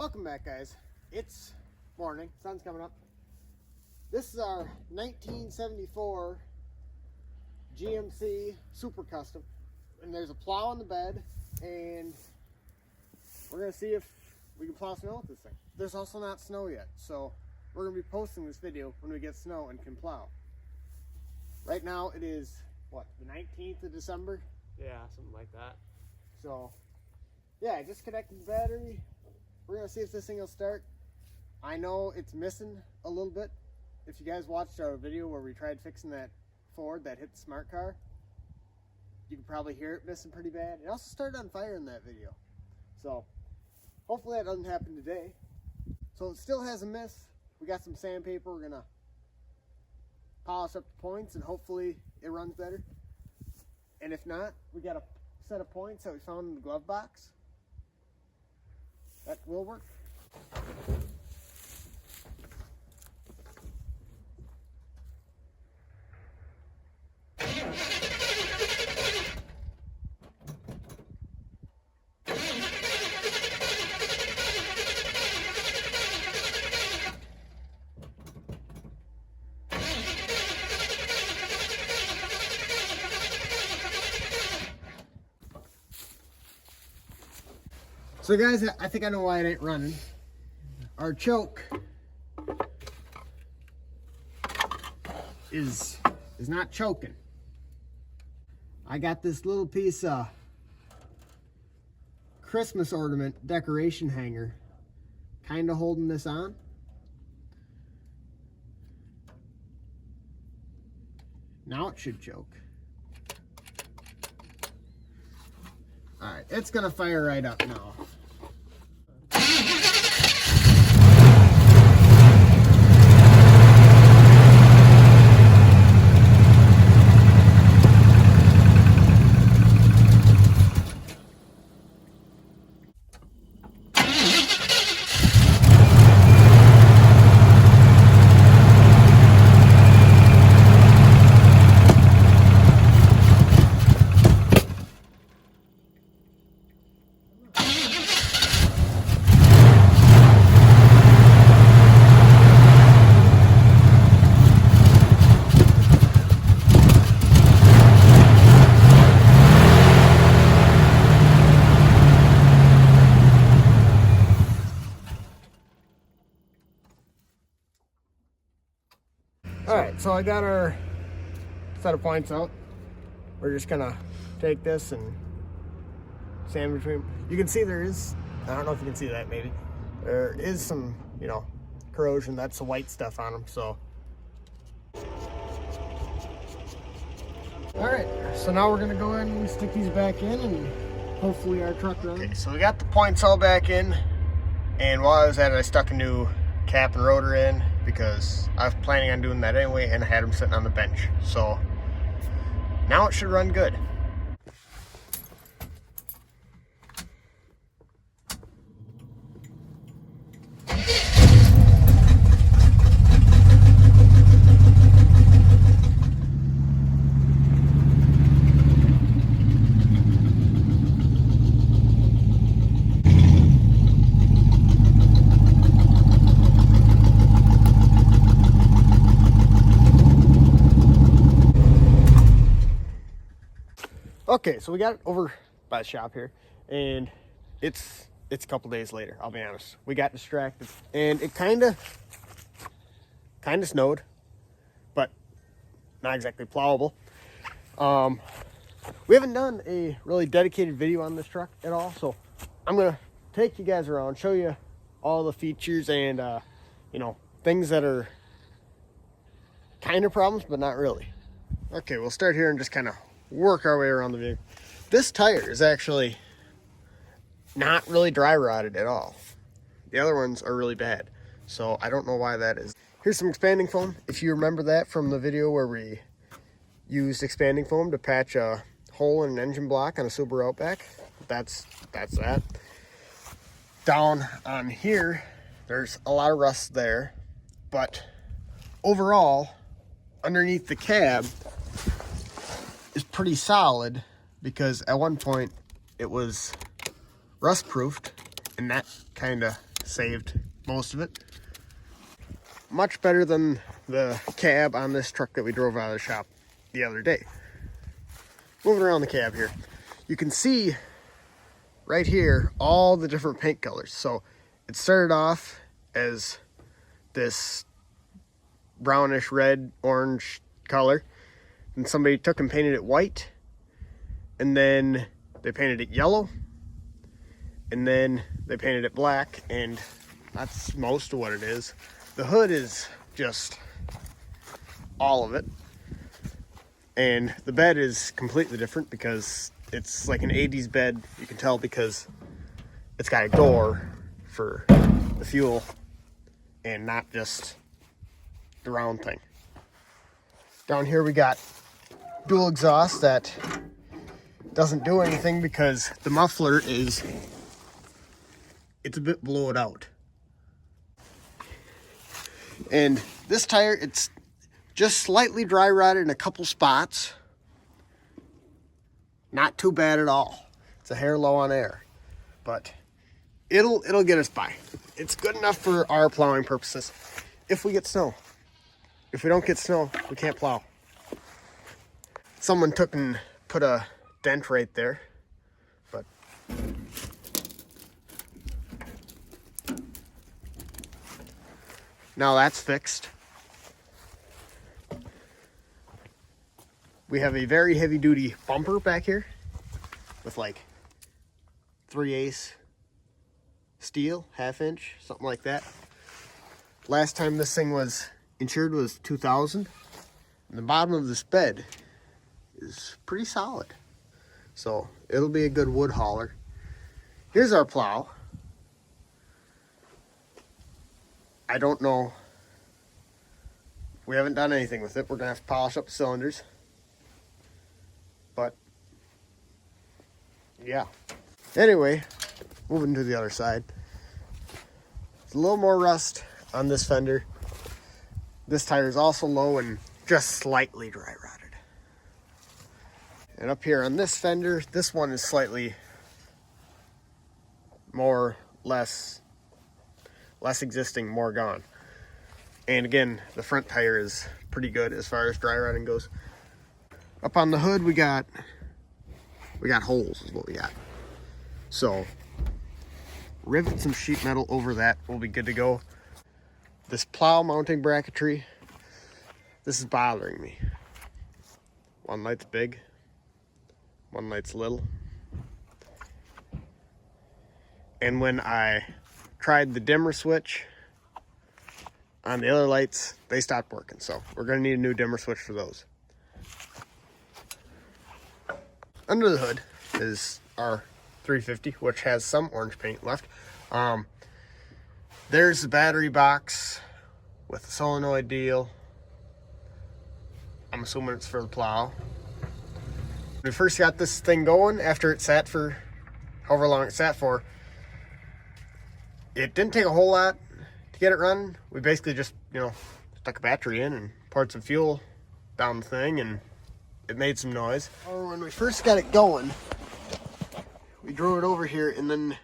Welcome back, guys. It's morning, sun's coming up. This is our 1974 GMC Super Custom, and there's a plow on the bed, and we're gonna see if we can plow snow with this thing. There's also not snow yet, so we're gonna be posting this video when we get snow and can plow. Right now it is what, the 19th of December? Yeah, something like that. So yeah, I just connected the battery. We're gonna see if this thing will start. I know it's missing a little bit. If you guys watched our video where we tried fixing that Ford that hit the smart car, you can probably hear it missing pretty bad. It also started on fire in that video. So hopefully that doesn't happen today. So it still has a miss. We got some sandpaper. We're gonna polish up the points and hopefully it runs better. And if not, we got a set of points that we found in the glove box. That will work. So guys, I think I know why it ain't running. Our choke is not choking. I got this little piece of Christmas ornament decoration hanger kind of holding this on. Now it should choke. All right, it's gonna fire right up now. Alright, so I got our set of points out. We're just gonna take this and sand between. You can see there is, I don't know if you can see that maybe, there is some, corrosion. That's the white stuff on them, so. Alright, so now we're gonna go ahead and stick these back in and hopefully our truck runs. Okay, so we got the points all back in, and while I was at it, I stuck a new cap and rotor in because I was planning on doing that anyway, and I had them sitting on the bench. So now it should run good. Okay, so we got it over by the shop here, and it's a couple days later, I'll be honest. We got distracted, and it kind of snowed, but not exactly plowable. We haven't done a really dedicated video on this truck at all, so I'm gonna take you guys around, show you all the features and things that are kind of problems, but not really. Okay, we'll start here and just kind of work our way around the vehicle. This tire is actually not really dry rotted at all. The other ones are really bad, so I don't know why that is. Here's some expanding foam. If you remember that from the video where we used expanding foam to patch a hole in an engine block on a Subaru Outback, that's that. Down on here, there's a lot of rust there, but overall, underneath the cab is pretty solid, because at one point it was rust proofed and that kind of saved most of it. Much better than the cab on this truck that we drove out of the shop the other day. Moving around the cab here, you can see right here all the different paint colors. So it started off as this brownish red orange color, and somebody took and painted it white, and then they painted it yellow, and then they painted it black, and that's most of what it is. The hood is just all of it, and the bed is completely different because it's like an 80s bed. You can tell because it's got a door for the fuel and not just the round thing. Down here we got dual exhaust that doesn't do anything because the muffler it's a bit blowed out. And this tire, it's just slightly dry rotted in a couple spots. Not too bad at all. It's a hair low on air, but it'll get us by. It's good enough for our plowing purposes if we get snow. If we don't get snow, we can't plow. Someone took and put a dent right there, but now that's fixed. We have a very heavy duty bumper back here with like 3/8 steel, 1/2 inch, something like that. Last time this thing was insured was 2000. And the bottom of this bed is pretty solid. So it'll be a good wood hauler. Here's our plow. I don't know. We haven't done anything with it. We're gonna have to polish up the cylinders. But yeah. Anyway, moving to the other side. There's a little more rust on this fender. This tire is also low and just slightly dry rotted. And up here on this fender, this one is slightly less existing, more gone. And again, the front tire is pretty good as far as dry rotting goes. Up on the hood, we got holes is what we got. So rivet some sheet metal over that, we'll be good to go. This plow mounting bracketry, this is bothering me. One light's big, one light's little. And when I tried the dimmer switch on the other lights, they stopped working. So we're gonna need a new dimmer switch for those. Under the hood is our 350, which has some orange paint left. There's the battery box with the solenoid deal. I'm assuming it's for the plow. When we first got this thing going, after it sat for however long it sat for, it didn't take a whole lot to get it running. We basically just, stuck a battery in and poured some fuel down the thing, and it made some noise. Or when we first got it going, we drove it over here, and then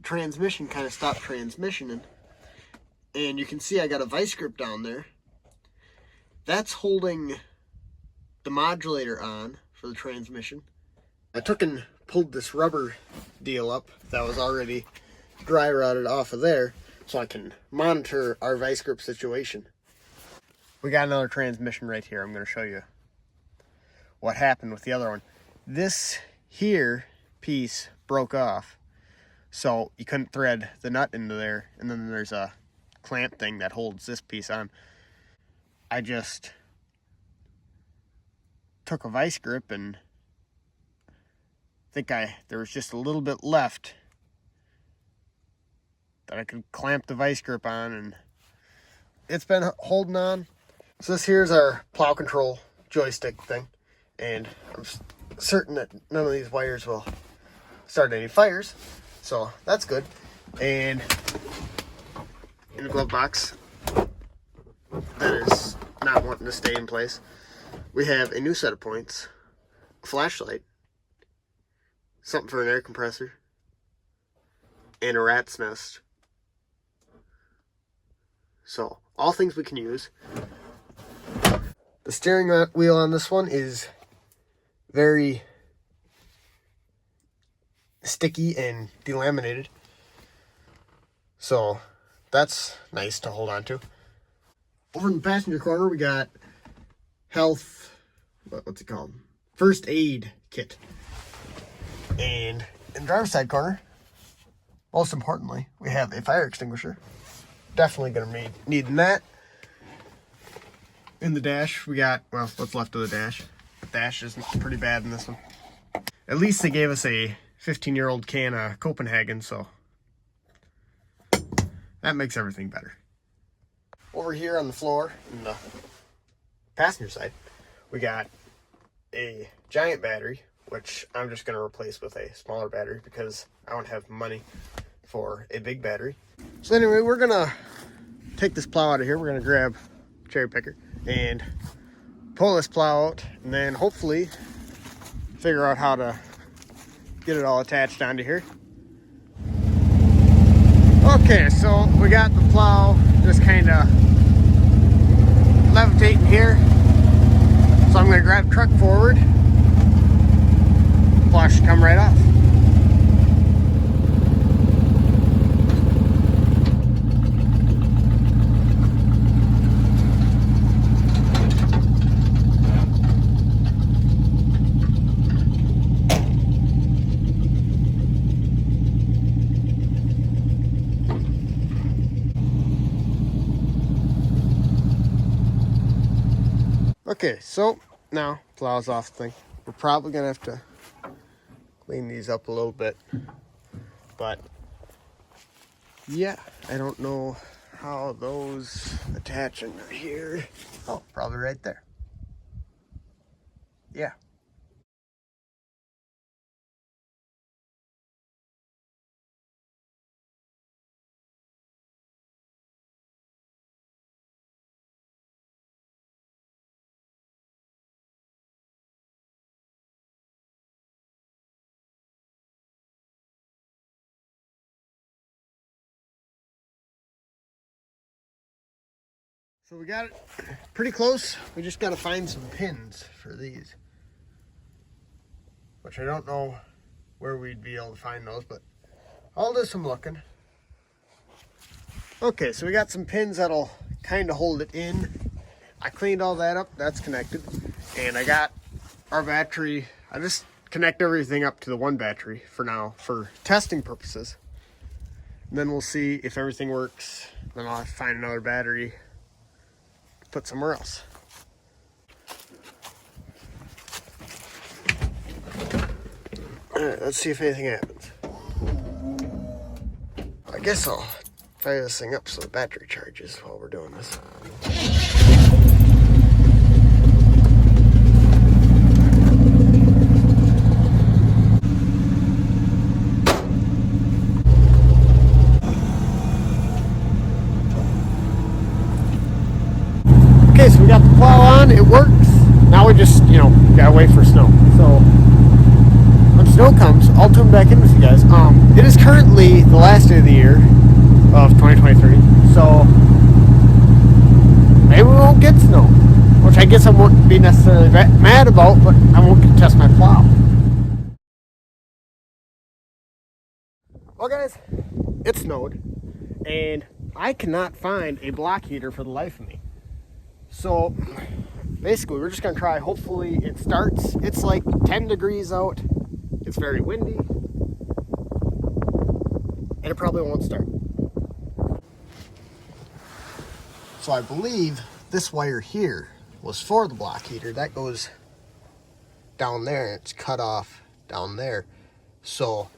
transmission kind of stopped transmissioning. And you can see I got a vice grip down there. That's holding the modulator on for the transmission. I took and pulled this rubber deal up that was already dry rotted off of there so I can monitor our vice grip situation. We got another transmission right here. I'm going to show you what happened with the other one. This here piece broke off, so you couldn't thread the nut into there, and then there's a clamp thing that holds this piece on. I just took a vice grip and there was just a little bit left that I could clamp the vice grip on, and it's been holding on. So this here's our plow control joystick thing, and I'm certain that none of these wires will start any fires, so that's good. And in the glove box that is not wanting to stay in place, we have a new set of points, a flashlight, something for an air compressor, and a rat's nest So all things we can use. The steering wheel on this one is very sticky and delaminated. So that's nice to hold on to. Over in the passenger corner, we got what's it called? First aid kit. And in the driver's side corner, most importantly, we have a fire extinguisher. Definitely going to need that. In the dash, we got, well, what's left of the dash. The dash is pretty bad in this one. At least they gave us a 15-year-old can of Copenhagen, so that makes everything better. Over here on the floor, in the passenger side, we got a giant battery, which I'm just going to replace with a smaller battery because I don't have money for a big battery. So anyway, we're going to take this plow out of here. We're going to grab a cherry picker and pull this plow out, and then hopefully figure out how to get it all attached onto here. Okay, so we got the plow just kind of levitating here. So I'm going to grab the truck forward. The plow should come right off. Okay, so now plow's off the thing. We're probably gonna have to clean these up a little bit, but yeah, I don't know how those attach under here. Oh, probably right there. Yeah. So we got it pretty close. We just got to find some pins for these, which I don't know where we'd be able to find those, but I'll do some looking. Okay, so we got some pins that'll kind of hold it in. I cleaned all that up. That's connected. And I got our battery. I just connect everything up to the one battery for now for testing purposes. And then we'll see if everything works. Then I'll have to find another battery to put somewhere else. Alright, let's see if anything happens. I guess I'll fire this thing up so the battery charges while we're doing this. Okay, so we got the plow on, it works. Now we just, gotta wait for snow. So when snow comes, I'll tune back in with you guys. It is currently the last day of the year of 2023, so maybe we won't get snow, which I guess I won't be necessarily mad about, but I won't get to test my plow. Well guys, it snowed, and I cannot find a block heater for the life of me. So basically we're just gonna try, hopefully it starts. It's like 10 degrees out, it's very windy, and it probably won't start. So I believe this wire here was for the block heater. That goes down there, it's cut off down there. So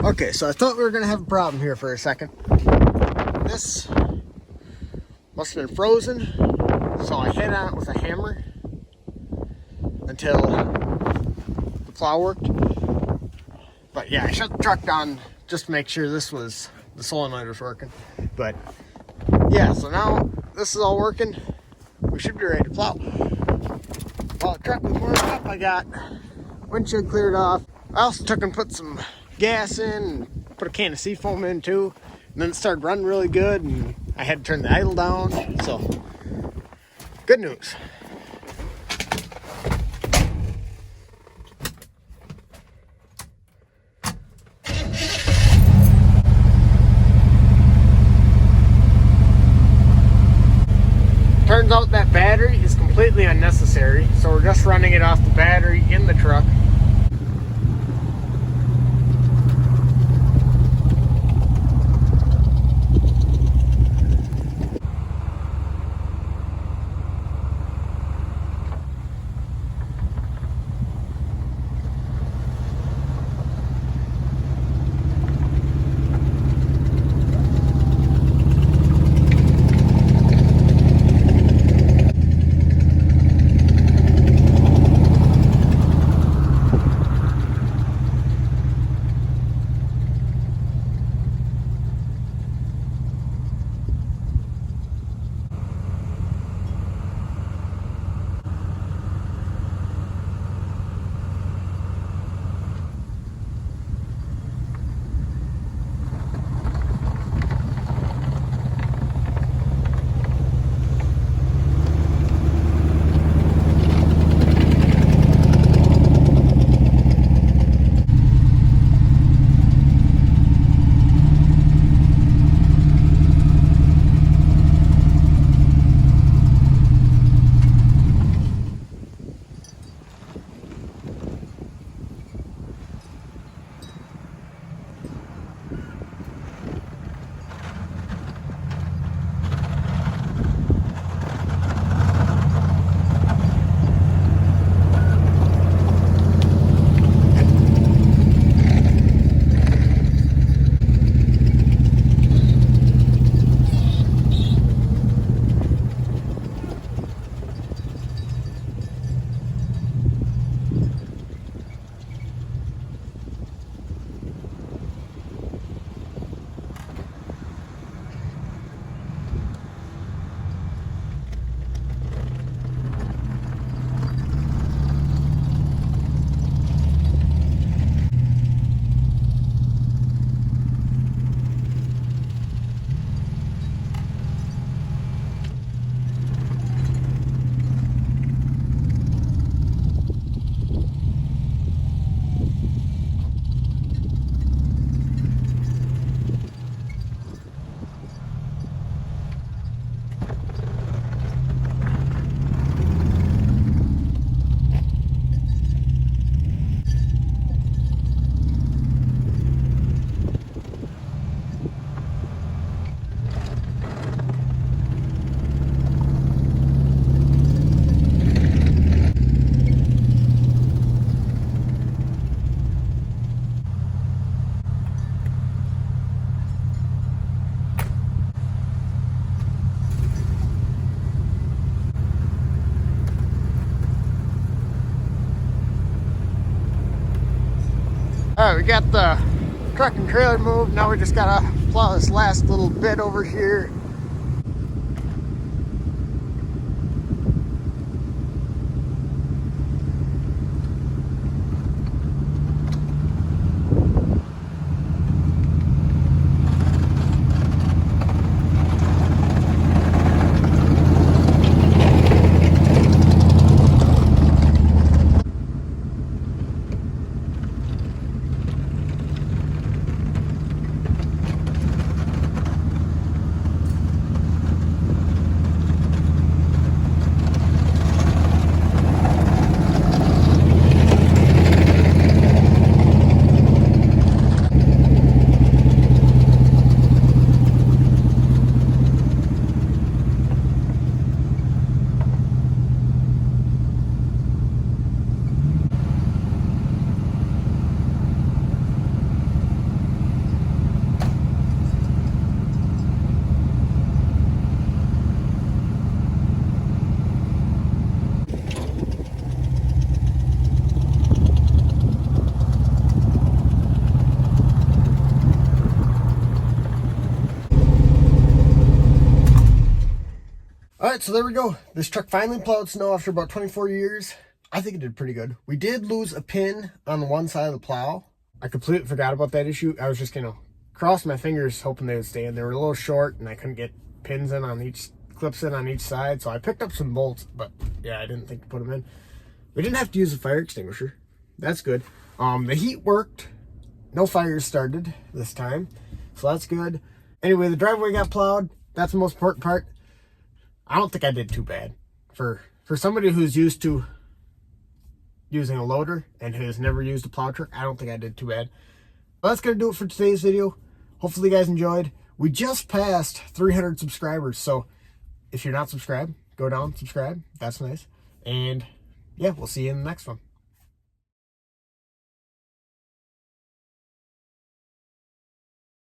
Okay, so I thought we were gonna have a problem here for a second. This must have been frozen, so I hit on it with a hammer until the plow worked. But yeah, I shut the truck down just to make sure the solenoid was working. But yeah, so now this is all working. We should be ready to plow. While the truck was warming up, I got windshield cleared off. I also took and put some gas in and put a can of seafoam in too. And then it started running really good and I had to turn the idle down. So, good news. Turns out that battery is completely unnecessary, so we're just running it off the battery in the truck. All right, we got the truck and trailer moved. Now we just gotta plow this last little bit over here. All right, so there we go. This truck finally plowed snow after about 24 years. I think it did pretty good. We did lose a pin on the one side of the plow. I completely forgot about that issue. I was just gonna cross my fingers hoping they would stay in. They were a little short and I couldn't get pins in on each, clips in on each side. So I picked up some bolts, but yeah, I didn't think to put them in. We didn't have to use a fire extinguisher. That's good. The heat worked. No fires started this time, so that's good. Anyway, the driveway got plowed. That's the most important part. I don't think I did too bad. For somebody who's used to using a loader and who has never used a plow truck, I don't think I did too bad. But that's going to do it for today's video. Hopefully you guys enjoyed. We just passed 300 subscribers, so if you're not subscribed, go down, subscribe. That's nice. And yeah, we'll see you in the next one.